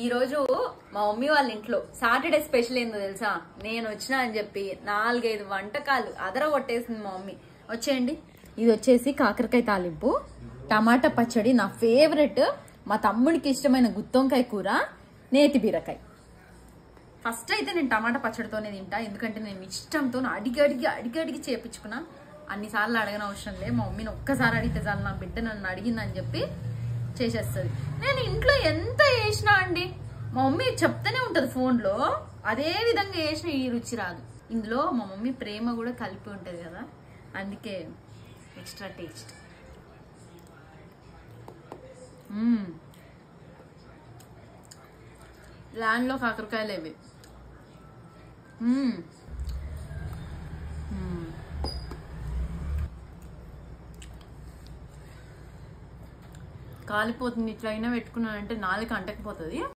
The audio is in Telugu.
ఈ రోజు మా మమ్మీ వాళ్ళ ఇంట్లో సాటర్డే స్పెషల్ ఏందో తెలుసా? నేను వచ్చినా అని చెప్పి 4-5 వంటకాలు అదరగొట్టేసింది మా మమ్మీ. వచ్చేయండి. ఇది వచ్చేసి కాకరకాయ తాలింపు, టమాటా పచ్చడి, నా ఫేవరెట్, మా తమ్ముడికి ఇష్టమైన గుత్తొంకాయ కూర, నేతి బీరకాయ. ఫస్ట్ అయితే నేను టమాటా పచ్చడితోనే తింటా, ఎందుకంటే నేను ఇష్టంతో అడిగి చేపించుకున్నా. అన్నిసార్లు అడగని అవసరం లేదు, మా మమ్మీని ఒక్కసారి అడిగితే చాలు, నా బిడ్డ నన్ను అడిగిందని చెప్పి చేసేస్తుంది. నేను ఇంట్లో ఎంత వేసినా అండి, మా మమ్మీ చెప్తానే ఉంటది ఫోన్లో, అదే విధంగా వేసిన ఈ రుచి రాదు. ఇందులో మా మమ్మీ ప్రేమ కూడా కలిపి ఉంటది కదా, అందుకే ఎక్స్ట్రా టేస్ట్. ల్యాండ్లో కాకరకాయలు ఇవి. కాలిపోతుంది. ఇట్లా అయినా పెట్టుకున్నానంటే నాలుక అంటకపోతుంది.